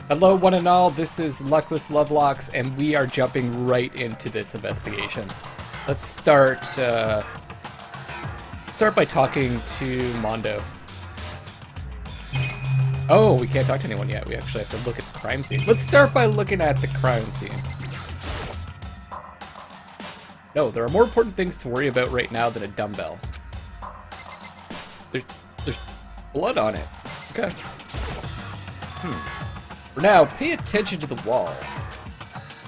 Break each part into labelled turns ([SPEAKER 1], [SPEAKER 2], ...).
[SPEAKER 1] Hello, one and all. This is Luckless Lovelocks, and we are jumping right into this investigation. Let's start by talking to Mondo. Oh, we can't talk to anyone yet. We actually have to look at the crime scene. Let's start by looking at the crime scene. No, there are more important things to worry about right now than a dumbbell. There's blood on it. Okay. For now, pay attention to the wall.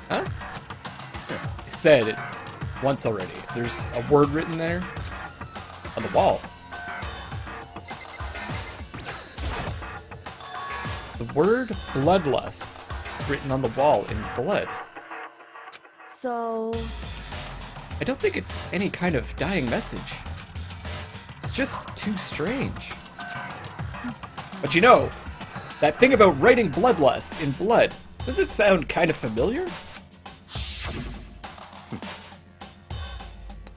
[SPEAKER 1] Huh? I said it once already. There's a word written there on the wall. The word bloodlust is written on the wall in blood.
[SPEAKER 2] So...
[SPEAKER 1] I don't think it's any kind of dying message. It's just too strange. But you know, that thing about writing bloodlust in blood, does it sound kind of familiar?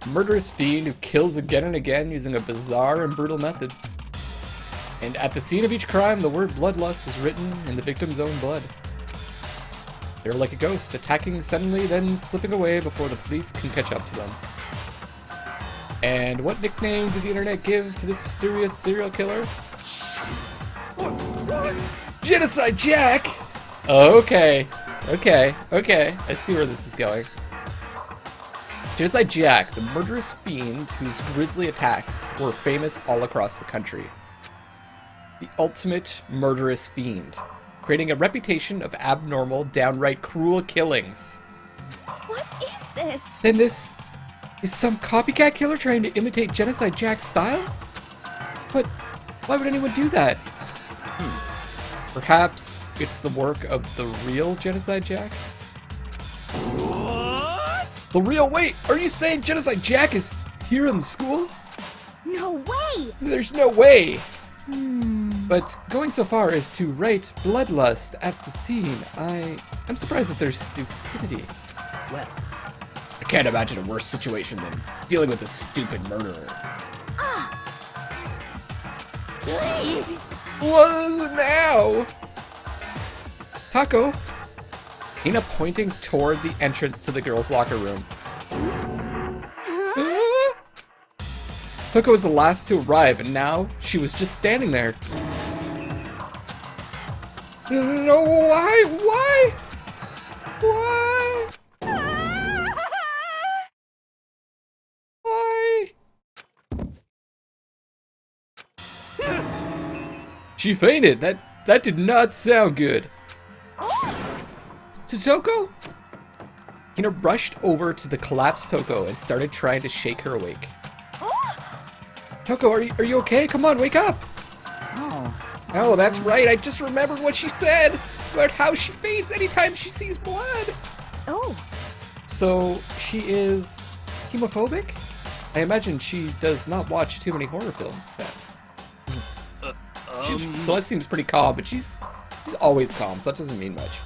[SPEAKER 1] Murderous fiend who kills again and again using a bizarre and brutal method. And at the scene of each crime, the word bloodlust is written in the victim's own blood. They're like a ghost, attacking suddenly, then slipping away before the police can catch up to them. And what nickname did the internet give to this mysterious serial killer? Genocide Jack! Okay. I see where this is going. Genocide Jack, the murderous fiend whose grisly attacks were famous all across the country. The ultimate murderous fiend, creating a reputation of abnormal, downright cruel killings.
[SPEAKER 2] what is this?
[SPEAKER 1] Then this is some copycat killer trying to imitate Genocide Jack's style? But why would anyone do that? Perhaps it's the work of the real Genocide Jack?
[SPEAKER 3] What?
[SPEAKER 1] The real? Wait, are you saying Genocide Jack is here in the school?
[SPEAKER 2] No way!
[SPEAKER 1] There's no way. But going so far as to write bloodlust at the scene, I'm surprised that there's stupidity.
[SPEAKER 3] Well,
[SPEAKER 1] I can't imagine a worse situation than dealing with a stupid murderer. What is it now? Taco. Hina pointing toward the entrance to the girls' locker room. Taco was the last to arrive, and now she was just standing there. No, why? Why? She fainted. That did not sound good. To Toko? Hina rushed over to the collapsed Toko and started trying to shake her awake. Toko, are you okay? Come on, wake up! Oh, that's right. I just remembered what she said about how she faints anytime she sees blood.
[SPEAKER 2] Oh.
[SPEAKER 1] So she is hemophobic? I imagine she does not watch too many horror films then. Celeste seems pretty calm, but she's always calm, so that doesn't mean much.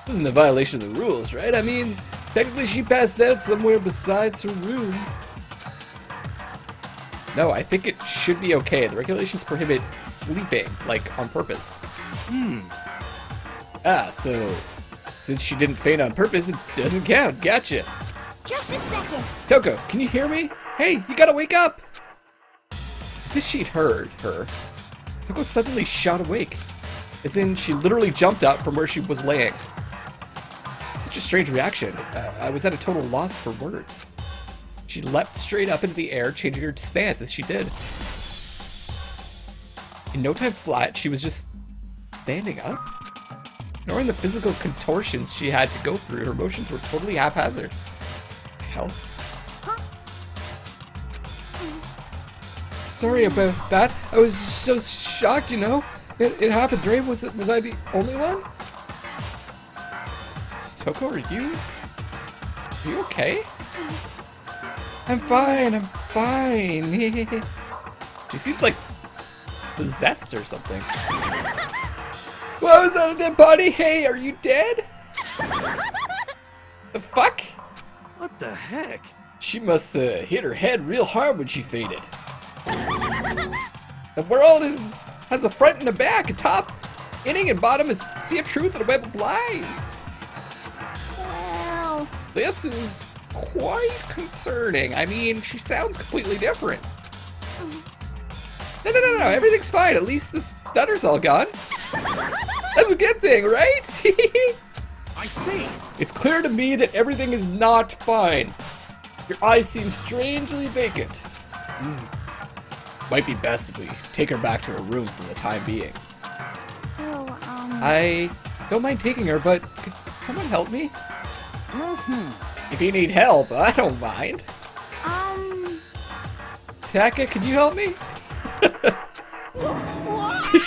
[SPEAKER 1] This isn't a violation of the rules, right? I mean, technically she passed out somewhere besides her room. No, I think it should be okay. The regulations prohibit sleeping, like, on purpose. So since she didn't faint on purpose, it doesn't count. Gotcha.
[SPEAKER 2] Just a second.
[SPEAKER 1] Toko, can you hear me? Hey, you gotta wake up! As if she'd heard her, Toko suddenly shot awake. As in, she literally jumped up from where she was laying. Such a strange reaction. I was at a total loss for words. She leapt straight up into the air, changing her stance as she did. In no time flat, she was just standing up. Ignoring the physical contortions she had to go through, her motions were totally haphazard. Hell. Sorry about that. I was so shocked, you know. It happens, right? Was I the only one? Toko, are you okay? I'm fine. She seems like possessed or something. Whoa, is that a dead body? Hey, are you dead? The fuck?
[SPEAKER 3] what the heck?
[SPEAKER 1] She must hit her head real hard when she fainted. The world has a front and a back, a top Inning and bottom is sea of truth and a web of lies.
[SPEAKER 2] Well,
[SPEAKER 1] This is quite concerning. I mean, she sounds completely different. No, everything's fine. At least the stutter's all gone. That's a good thing, right?
[SPEAKER 3] I see.
[SPEAKER 1] It's clear to me that everything is not fine. Your eyes seem strangely vacant. Might be best if we take her back to her room for the time being.
[SPEAKER 2] so,
[SPEAKER 1] I don't mind taking her, but could someone help me? If you need help, I don't mind. Taka, could you help me?
[SPEAKER 3] What?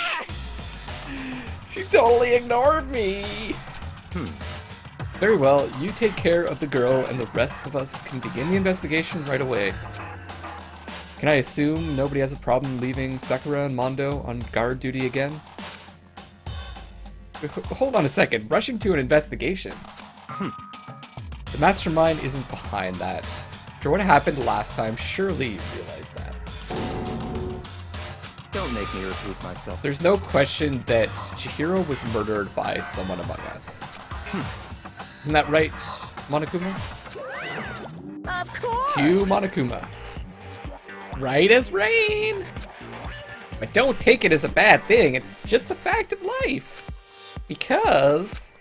[SPEAKER 1] She totally ignored me. Very well, you take care of the girl and the rest of us can begin the investigation right away. Can I assume nobody has a problem leaving Sakura and Mondo on guard duty again? Hold on a second, rushing to an investigation? The mastermind isn't behind that. After what happened last time, surely you realize that.
[SPEAKER 3] Don't make me repeat myself.
[SPEAKER 1] There's no question that Chihiro was murdered by someone among us. Isn't that right, Monokuma?
[SPEAKER 3] Of course.
[SPEAKER 1] Cue Monokuma. Right as rain! But don't take it as a bad thing, it's just a fact of life. Because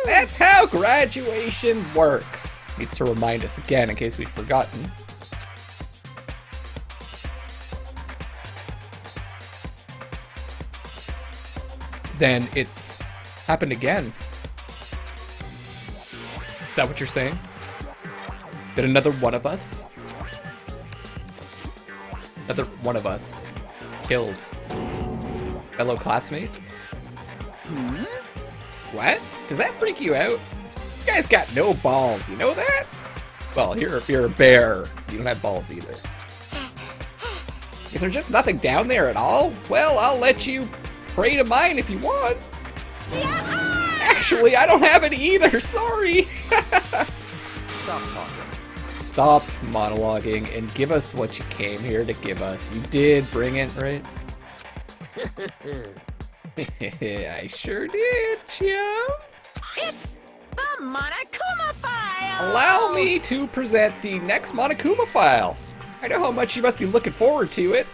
[SPEAKER 1] that's how graduation works. Needs to remind us again in case we've forgotten. Then it's happened again. Is that what you're saying? That another one of us killed fellow classmate? What? Does that freak you out? You guys got no balls, you know that? Well, you're a bear. You don't have balls either. Is there just nothing down there at all? Well, I'll let you pray to mine if you want. Actually, I don't have any either, sorry.
[SPEAKER 3] Stop talking.
[SPEAKER 1] Stop monologuing and give us what you came here to give us. You did bring it, right? I sure did, chum.
[SPEAKER 4] It's the Monokuma file!
[SPEAKER 1] Allow me to present the next Monokuma file. I know how much you must be looking forward to it.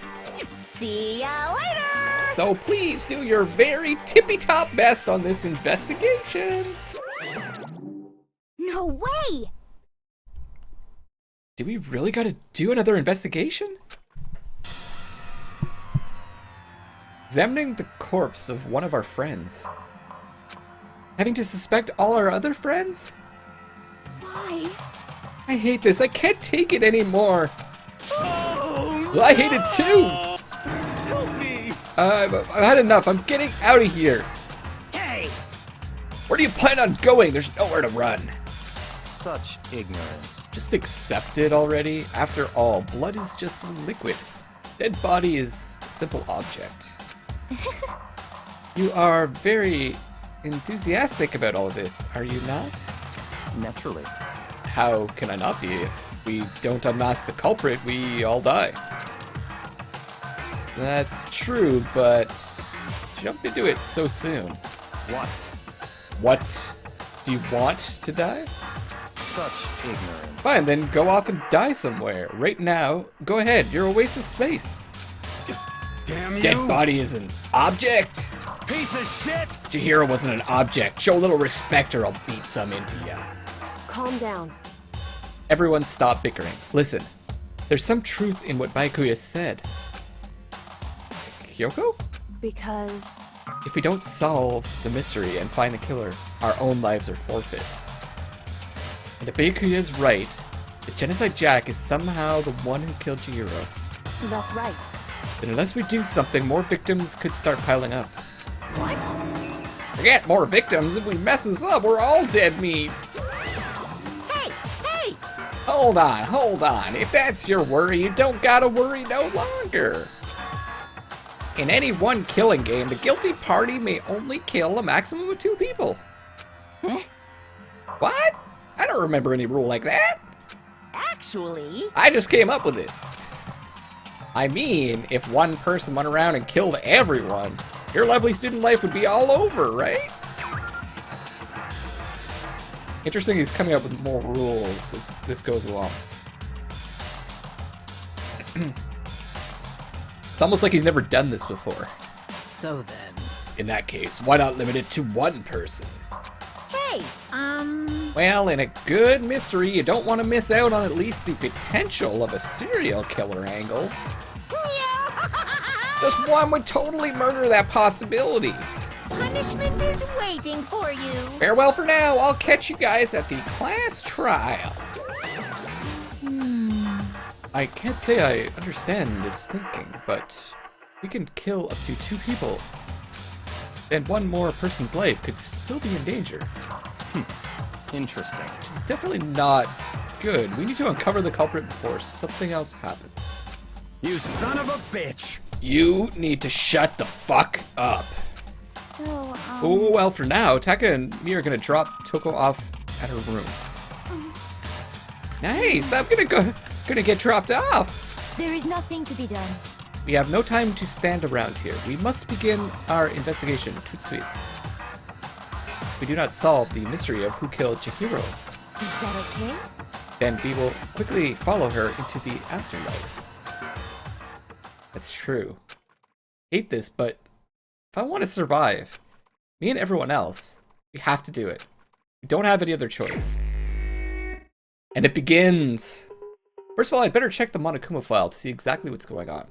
[SPEAKER 4] See ya later!
[SPEAKER 1] So please do your very tippy-top best on this investigation.
[SPEAKER 2] no way!
[SPEAKER 1] Do we really gotta do another investigation? Examining the corpse of one of our friends. Having to suspect all our other friends?
[SPEAKER 2] Why?
[SPEAKER 1] I hate this. I can't take it anymore.
[SPEAKER 3] Oh,
[SPEAKER 1] I hate it too.
[SPEAKER 3] help me!
[SPEAKER 1] I've had enough. I'm getting out of here.
[SPEAKER 3] Hey!
[SPEAKER 1] Where do you plan on going? There's nowhere to run.
[SPEAKER 3] Such ignorance.
[SPEAKER 1] Just accept it already. After all, blood is just a liquid. Dead body is a simple object. You are very enthusiastic about all this, are you not?
[SPEAKER 3] Naturally.
[SPEAKER 1] How can I not be? If we don't unmask the culprit, we all die. That's true, but jump into it so soon.
[SPEAKER 3] What?
[SPEAKER 1] What? Do you want to die?
[SPEAKER 3] Such ignorance.
[SPEAKER 1] Fine, then go off and die somewhere. Right now, go ahead. You're a waste of space.
[SPEAKER 3] Damn you!
[SPEAKER 1] Dead body is an object.
[SPEAKER 3] Piece of shit!
[SPEAKER 1] Chihiro wasn't an object. Show a little respect or I'll beat some into ya.
[SPEAKER 5] Calm down.
[SPEAKER 1] Everyone stop bickering. Listen, there's some truth in what Baikuya said. Kyoko?
[SPEAKER 5] Because
[SPEAKER 1] If we don't solve the mystery and find the killer, our own lives are forfeit. And if Baikuya is right, the Genocide Jack is somehow the one who killed Chihiro.
[SPEAKER 5] that's right.
[SPEAKER 1] Then unless we do something, more victims could start piling up. What? Forget more victims. If we mess this up, we're all dead meat.
[SPEAKER 4] Hey! Hey!
[SPEAKER 1] Hold on. If that's your worry, you don't gotta worry no longer. In any one killing game, the guilty party may only kill a maximum of 2 people.
[SPEAKER 4] Huh?
[SPEAKER 1] What? I don't remember any rule like that.
[SPEAKER 4] Actually,
[SPEAKER 1] I just came up with it. I mean, if one person went around and killed everyone, your lovely student life would be all over, right? Interesting, he's coming up with more rules as this goes along. It's almost like he's never done this before.
[SPEAKER 6] So then.
[SPEAKER 1] In that case, why not limit it to one person?
[SPEAKER 4] Hey,
[SPEAKER 1] Well, in a good mystery, you don't want to miss out on at least the potential of a serial killer angle. Just one would totally murder that possibility.
[SPEAKER 4] punishment is waiting for you.
[SPEAKER 1] Farewell for now. I'll catch you guys at the class trial. I can't say I understand this thinking, but we can kill up to 2 people. And one more person's life could still be in danger.
[SPEAKER 3] Interesting.
[SPEAKER 1] Which is definitely not good. We need to uncover the culprit before something else happens.
[SPEAKER 3] You son of a bitch!
[SPEAKER 1] You need to shut the fuck up.
[SPEAKER 2] So,
[SPEAKER 1] Oh, well, for now, Taka and me are gonna drop Toko off at her room. Nice, I'm gonna get dropped off.
[SPEAKER 2] there is nothing to be done.
[SPEAKER 1] We have no time to stand around here. We must begin our investigation. Tout de suite. If we do not solve the mystery of who killed Chihiro,
[SPEAKER 2] Is that okay?
[SPEAKER 1] then we will quickly follow her into the afterlife. That's true. Hate this, but if I want to survive, me and everyone else, we have to do it. We don't have any other choice. And it begins. First of all, I'd better check the Monokuma file to see exactly what's going on.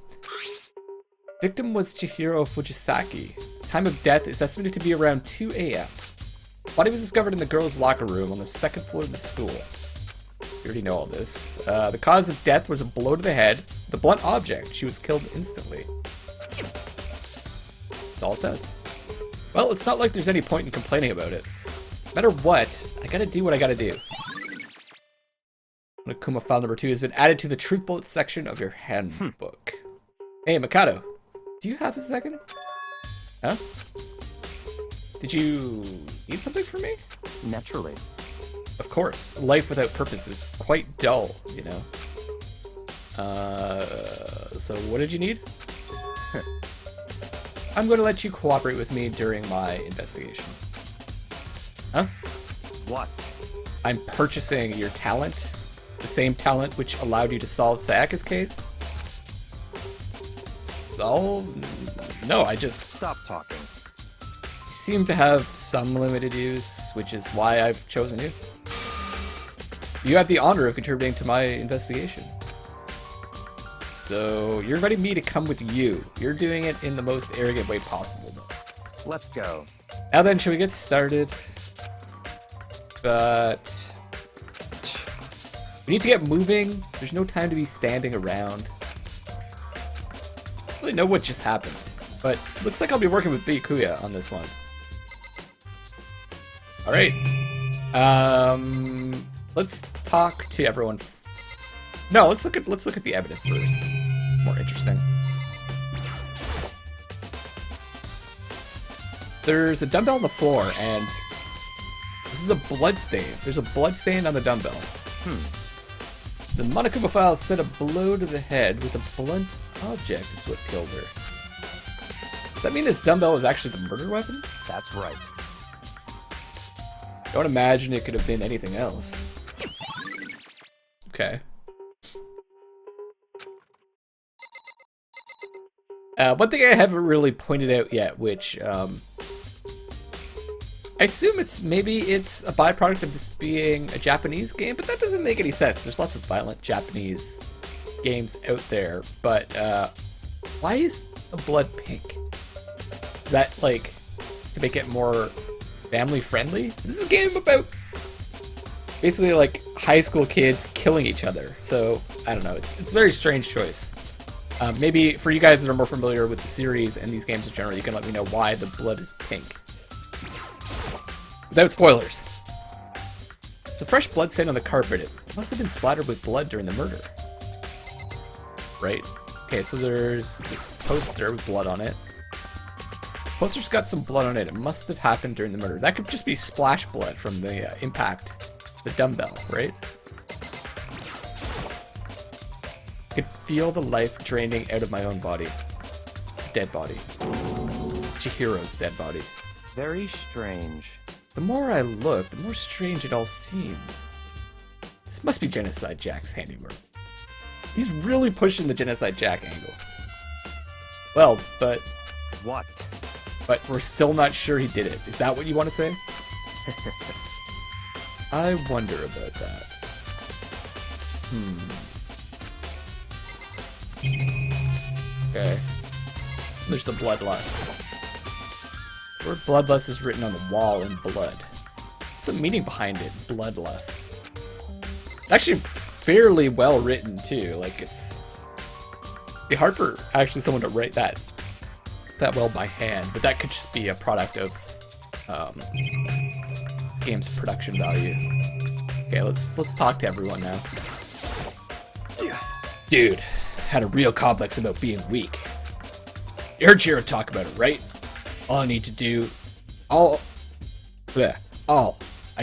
[SPEAKER 1] Victim was Chihiro Fujisaki. Time of death is estimated to be around 2 a.m. Body was discovered in the girls' locker room on the 2nd floor of the school. You already know all this. The cause of death was a blow to the head. The blunt object. She was killed instantly. That's all it says. Well, it's not like there's any point in complaining about it. No matter what, I gotta do what I gotta do. Monokuma file number 2 has been added to the truth bullet section of your handbook. Hey, Mikado. Do you have a second? Huh? Did you need something from me?
[SPEAKER 3] Naturally.
[SPEAKER 1] Of course. Life without purpose is quite dull, you know. So what did you need? I'm going to let you cooperate with me during my investigation. Huh?
[SPEAKER 3] What?
[SPEAKER 1] I'm purchasing your talent. The same talent which allowed you to solve Sayaka's case. Solve? No, I just
[SPEAKER 3] Stop talking.
[SPEAKER 1] seem to have some limited use, which is why I've chosen you. You had the honor of contributing to my investigation. So, you're inviting me to come with you. You're doing it in the most arrogant way possible.
[SPEAKER 3] Let's go.
[SPEAKER 1] Now then, shall we get started? But we need to get moving. There's no time to be standing around. I don't really know what just happened, but looks like I'll be working with Byakuya on this one. All right. Let's talk to everyone. No, let's look at the evidence first. More interesting. There's a dumbbell on the floor, and this is a blood stain. There's a blood stain on the dumbbell. The Monokuma file said a blow to the head with a blunt object is what killed her. Does that mean this dumbbell was actually the murder weapon?
[SPEAKER 3] That's right.
[SPEAKER 1] Don't imagine it could have been anything else. Okay. One thing I haven't really pointed out yet, which I assume it's a byproduct of this being a Japanese game, but that doesn't make any sense. There's lots of violent Japanese games out there, but why is the blood pink? Is that like to make it more family friendly? This is a game about basically like high school kids killing each other, so I don't know. It's a very strange choice. Maybe for you guys that are more familiar with the series and these games in general, you can let me know why the blood is pink. Without spoilers. It's a fresh blood stain on the carpet. It must have been splattered with blood during the murder. Right. Okay, so there's this poster with blood on it. Poster's got some blood on it. It must have happened during the murder. That could just be splash blood from the impact, the dumbbell, right? I could feel the life draining out of my own body. It's a dead body. Chihiro's dead body.
[SPEAKER 3] Very strange.
[SPEAKER 1] The more I look, the more strange it all seems. This must be Genocide Jack's handiwork. He's really pushing the Genocide Jack angle. Well, but
[SPEAKER 3] What?
[SPEAKER 1] we're still not sure he did it. Is that what you want to say? I wonder about that. Okay. There's the Bloodlust. The word Bloodlust is written on the wall in blood. What's the meaning behind it? Bloodlust. Actually, fairly well written too. Like it'd be hard for actually someone to write that well by hand, but that could just be a product of game's production value. Okay, let's talk to everyone now. Dude, had a real complex about being weak. You heard Chiro talk about it, right? All I need to do, I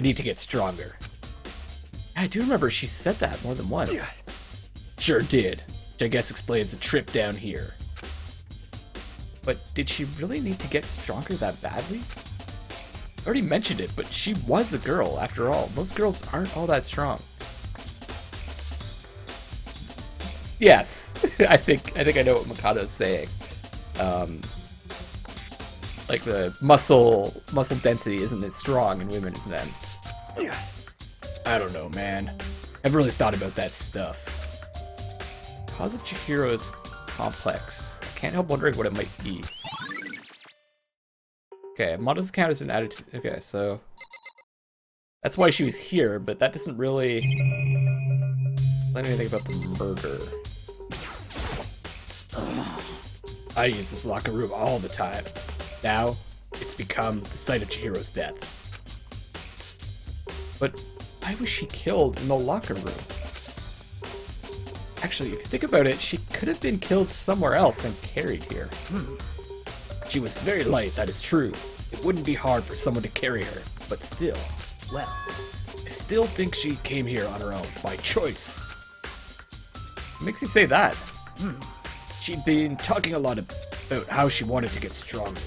[SPEAKER 1] need to get stronger. I do remember she said that more than once. Sure did, which I guess explains the trip down here. But did she really need to get stronger that badly? I already mentioned it, but she was a girl after all. Most girls aren't all that strong. Yes, I think I know what Mikado's saying. Like the muscle density isn't as strong in women as men. I don't know, man. I've really thought about that stuff. Cause of Chihiro's complex. I can't help wondering what it might be. Okay, Moto's account has been added to... Okay, so... That's why she was here, but that doesn't really... Let me think about the murder. I use this locker room all the time. Now, it's become the site of Chihiro's death. But why was she killed in the locker room? Actually, if you think about it, she could have been killed somewhere else than carried here. She was very light, that is true. It wouldn't be hard for someone to carry her, but still. Well, I still think she came here on her own, by choice. What makes you say that? She'd been talking a lot about how she wanted to get stronger.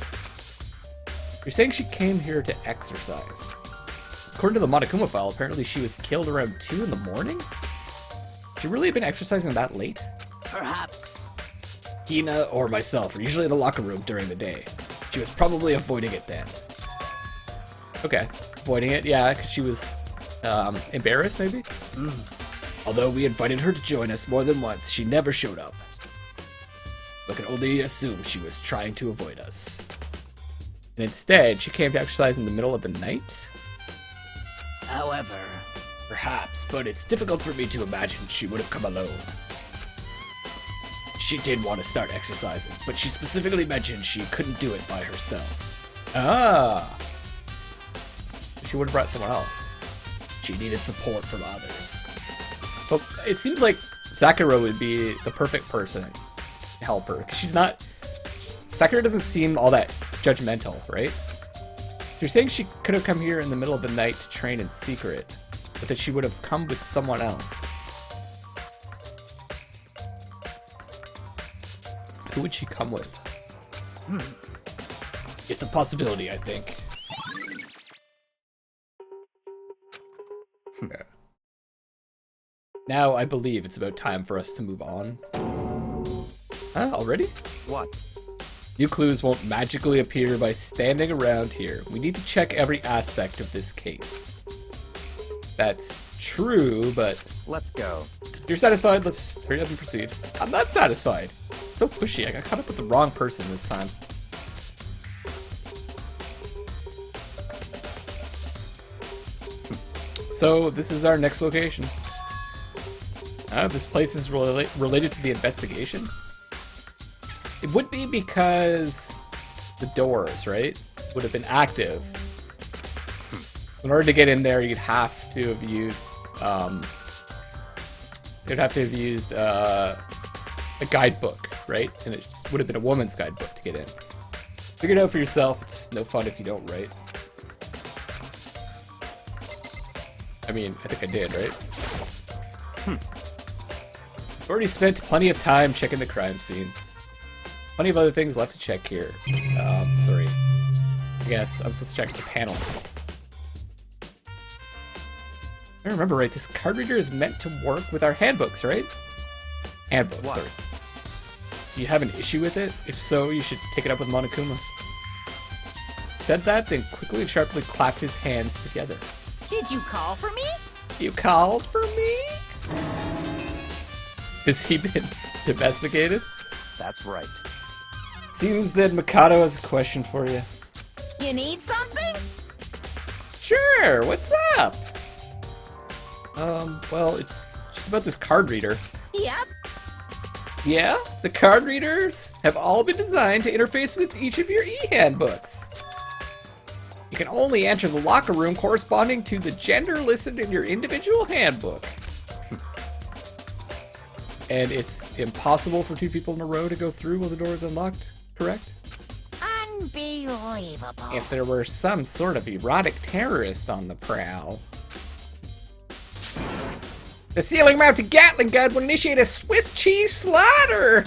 [SPEAKER 1] You're saying she came here to exercise. According to the Monokuma file, apparently she was killed around 2 in the morning? She really have been exercising that late?
[SPEAKER 4] Perhaps.
[SPEAKER 1] Hina or myself are usually in the locker room during the day. She was probably avoiding it then. Okay, avoiding it, yeah, because she was embarrassed, maybe? Although we invited her to join us more than once, she never showed up. We can only assume she was trying to avoid us. And instead, she came to exercise in the middle of the night?
[SPEAKER 4] However,
[SPEAKER 1] Perhaps, but it's difficult for me to imagine she would have come alone. She did want to start exercising, but she specifically mentioned she couldn't do it by herself. Ah! She would have brought someone else. She needed support from others. But it seems like Sakura would be the perfect person to help her, because she's not... Sakura doesn't seem all that judgmental, right? You're saying she could have come here in the middle of the night to train in secret, but that she would have come with someone else. Who would she come with? It's a possibility, I think. Yeah. Now I believe it's about time for us to move on. Huh? Already?
[SPEAKER 3] What?
[SPEAKER 1] New clues won't magically appear by standing around here. We need to check every aspect of this case. That's true, but...
[SPEAKER 3] Let's go.
[SPEAKER 1] You're satisfied? Let's hurry up and proceed. I'm not satisfied. So pushy. I got caught up with the wrong person this time. So, this is our next location. This place is related to the investigation? It would be because the doors, right, would have been active. In order to get in there, you'd have to have used, a guidebook, right? And it would have been a woman's guidebook to get in. Figure it out for yourself. It's no fun if you don't, right? I mean, I think I did, right? I've already spent plenty of time checking the crime scene. Plenty of other things left to check here. Sorry. guess I'm supposed to check the panel. I remember right, this card reader is meant to work with our handbooks, right? Handbooks,
[SPEAKER 3] What?
[SPEAKER 1] sorry. Do you have an issue with it? If so, you should take it up with Monokuma. Said that, then quickly and sharply clapped his hands together.
[SPEAKER 4] Did you call for me?
[SPEAKER 1] You called for me? Has he been domesticated?
[SPEAKER 3] That's right.
[SPEAKER 1] Seems that Mikado has a question for you.
[SPEAKER 4] You need something?
[SPEAKER 1] Sure, what's up? Well, it's just about this card reader.
[SPEAKER 4] Yep.
[SPEAKER 1] Yeah, the card readers have all been designed to interface with each of your e-handbooks. You can only enter the locker room corresponding to the gender listed in your individual handbook. And it's impossible for two people in a row to go through while the door is unlocked, correct?
[SPEAKER 4] Unbelievable.
[SPEAKER 1] If there were some sort of erotic terrorist on the prowl. The ceiling-mounted Gatling gun will initiate a Swiss cheese slaughter!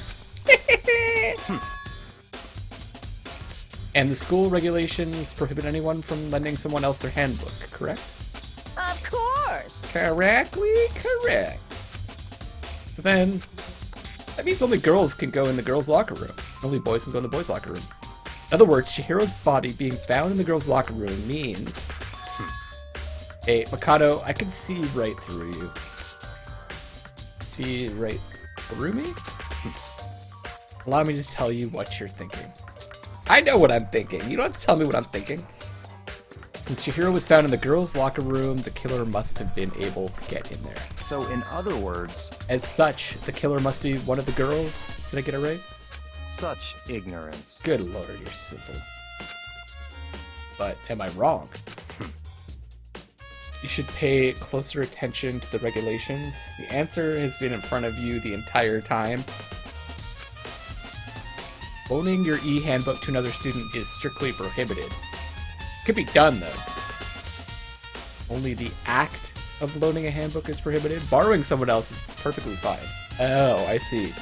[SPEAKER 1] And the school regulations prohibit anyone from lending someone else their handbook, correct?
[SPEAKER 4] Of course.
[SPEAKER 1] Correctly correct. So then, that means only girls can go in the girls' locker room. Only boys can go in the boys' locker room. In other words, Chihiro's body being found in the girls' locker room means... Hey, Mikado, I can see right through you. See right through me? Allow me to tell you what you're thinking. I know what I'm thinking. You don't have to tell me what I'm thinking. Since Chihiro was found in the girls' locker room, the killer must have been able to get in there.
[SPEAKER 3] So in other words,
[SPEAKER 1] As such, the killer must be one of the girls. Did I get it right?
[SPEAKER 3] such ignorance.
[SPEAKER 1] Good lord, you're simple. But am I wrong? You should pay closer attention to the regulations. The answer has been in front of you the entire time. Loaning your e-handbook to another student is strictly prohibited. Could be done, though. Only the act of loaning a handbook is prohibited. Borrowing someone else is perfectly fine. Oh, I see.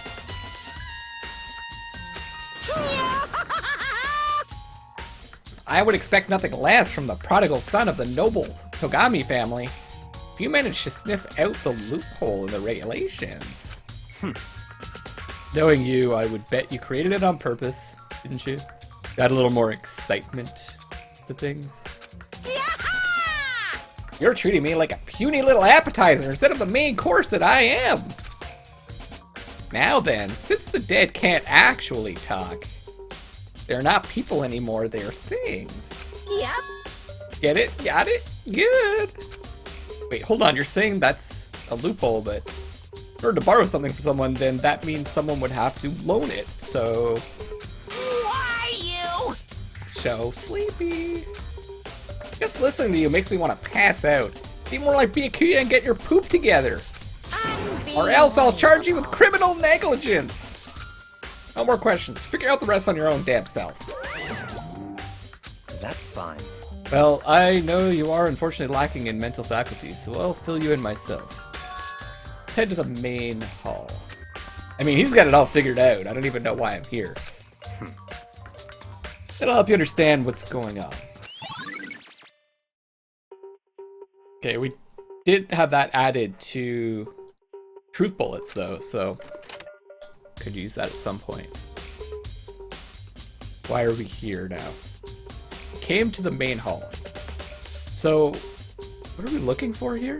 [SPEAKER 1] I would expect nothing less from the prodigal son of the noble Togami family. If you manage to sniff out the loophole in the regulations. Knowing you, I would bet you created it on purpose, didn't you? Got a little more excitement to things. You're treating me like a puny little appetizer instead of the main course that I am. Now then, since the dead can't actually talk, they're not people anymore, they're things.
[SPEAKER 4] Yep.
[SPEAKER 1] Get it? Got it? Good. Wait, hold on, you're saying that's a loophole, but in order to borrow something from someone, then that means someone would have to loan it, so...
[SPEAKER 4] Why you?
[SPEAKER 1] So sleepy. Just listening to you makes me want to pass out. Be more like Byakuya and get your poop together. Or else I'll charge you with criminal negligence. No more questions. Figure out the rest on your own damn self.
[SPEAKER 3] That's fine.
[SPEAKER 1] Well, I know you are unfortunately lacking in mental faculties, so I'll fill you in myself. Let's head to the main hall. I mean, he's got it all figured out. I don't even know why I'm here. It'll help you understand what's going on. Okay, we did have that added to truth bullets, though, so could use that at some point. Why are we here now? We came to the main hall. So, what are we looking for here?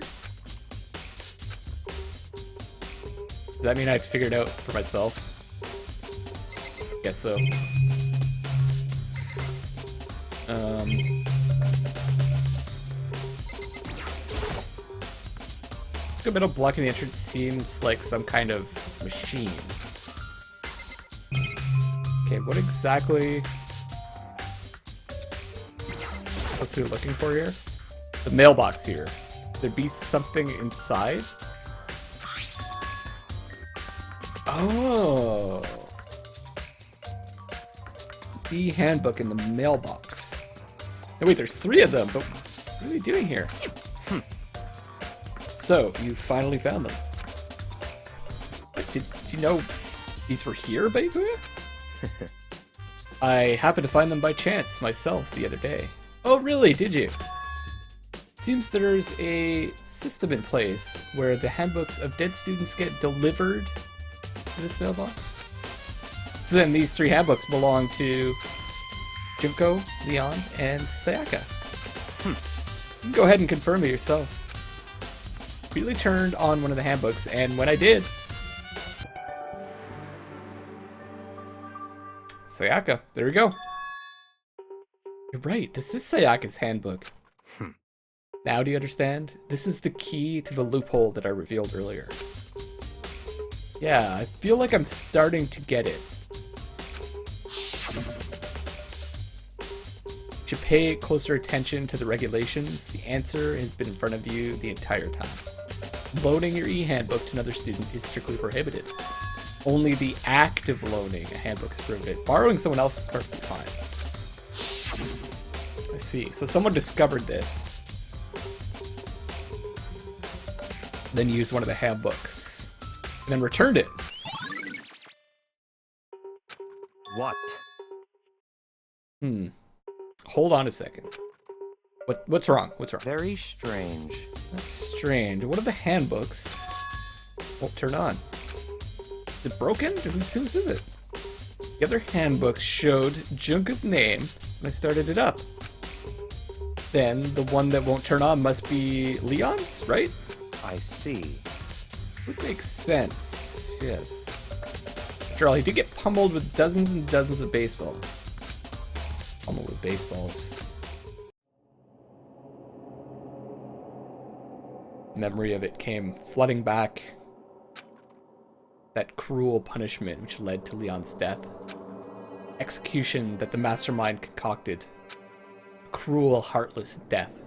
[SPEAKER 1] Does that mean I figured it out for myself? Guess so. The middle blocking the entrance seems like some kind of machine. Okay, what exactly supposed to be looking for here? The mailbox here. There'd be something inside? Oh. The handbook in the mailbox. Oh, wait, there's 3 of them, but what are they doing here? So, you finally found them. What, did you know these were here, Byakuya? I happened to find them by chance myself the other day. Oh really, did you? Seems there's a system in place where the handbooks of dead students get delivered to this mailbox. So then these 3 handbooks belong to Junko, Leon, and Sayaka. You can go ahead and confirm it yourself. Immediately turned on one of the handbooks, and when I did, Sayaka, there we go. You're right, this is Sayaka's handbook. Now do you understand? This is the key to the loophole that I revealed earlier. Yeah, I feel like I'm starting to get it. You should pay closer attention to the regulations. The answer has been in front of you the entire time. Loaning your e-handbook to another student is strictly prohibited. Only the act of loaning a handbook is prohibited. Borrowing someone else is perfectly fine. I see. So someone discovered this. Then used one of the handbooks. And then returned it.
[SPEAKER 3] What?
[SPEAKER 1] Hold on a second. What's wrong? What's wrong?
[SPEAKER 3] Very strange.
[SPEAKER 1] That's strange. One of the handbooks won't turn on. Is it broken? Whose is it? The other handbook showed Junka's name when I started it up. Then the one that won't turn on must be Leon's, right?
[SPEAKER 3] I see.
[SPEAKER 1] Would make sense. Yes. After all, he did get pummeled with dozens and dozens of baseballs. Pummeled with baseballs. Memory of it came flooding back. That cruel punishment which led to Leon's death. Execution that the mastermind concocted. A cruel, heartless death.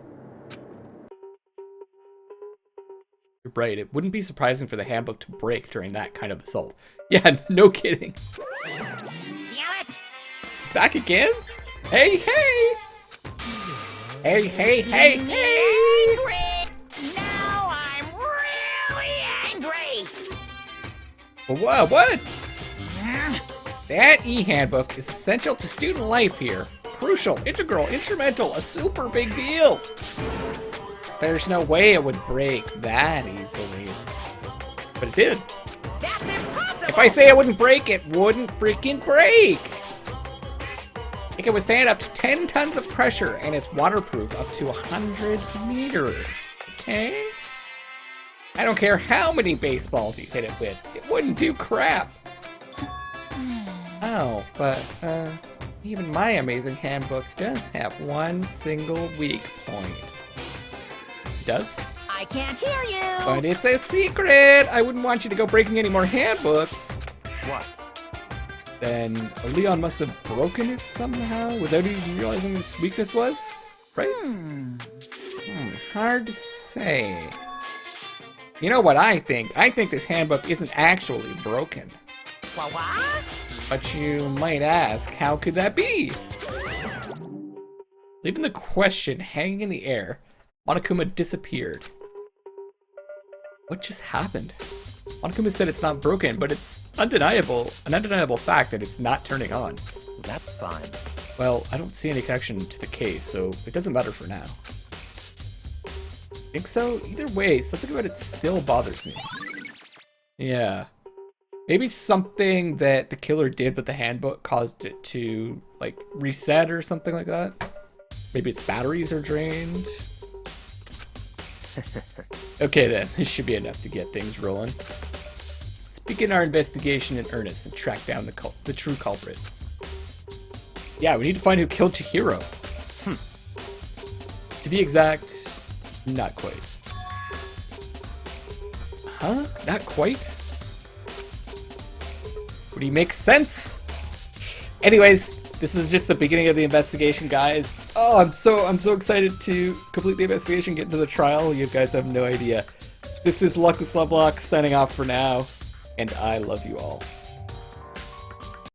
[SPEAKER 1] You're right, it wouldn't be surprising for the handbook to break during that kind of assault. Yeah, no kidding.
[SPEAKER 4] Damn it!
[SPEAKER 1] Back again? Hey, hey! Hey, hey, hey, hey!
[SPEAKER 4] Angry! Now I'm really angry!
[SPEAKER 1] What? That e-handbook is essential to student life here. Crucial, integral, instrumental, a super big deal. There's no way it would break that easily. But it did.
[SPEAKER 4] That's impossible!
[SPEAKER 1] If I say it wouldn't break, it wouldn't freaking break. It can withstand up to 10 tons of pressure, and it's waterproof up to 100 meters. Okay? I don't care how many baseballs you hit it with. It wouldn't do crap. Oh, but, even my amazing handbook does have one single weak point. It does?
[SPEAKER 4] I can't hear you!
[SPEAKER 1] But it's a secret! I wouldn't want you to go breaking any more handbooks.
[SPEAKER 3] What?
[SPEAKER 1] Then Leon must have broken it somehow without even realizing what its weakness was? Right? Hard to say. You know what I think? I think this handbook isn't actually broken.
[SPEAKER 4] What?
[SPEAKER 1] But you might ask, how could that be? Leaving the question hanging in the air, Monokuma disappeared. What just happened? Monokuma said it's not broken, but it's an undeniable fact that it's not turning on.
[SPEAKER 3] That's fine.
[SPEAKER 1] Well, I don't see any connection to the case, so it doesn't matter for now. Think so? Either way, something about it still bothers me. Yeah. Maybe something that the killer did with the handbook caused it to, like, reset or something like that. Maybe its batteries are drained. Okay then, this should be enough to get things rolling. Let's begin our investigation in earnest and track down the true culprit. Yeah, we need to find who killed Chihiro. To be exact, not quite. Huh? Not quite? Would he make sense? Anyways, this is just the beginning of the investigation, guys. Oh, I'm so excited to complete the investigation, get into the trial. You guys have no idea. This is Luckless Lovelocks signing off for now, and I love you all.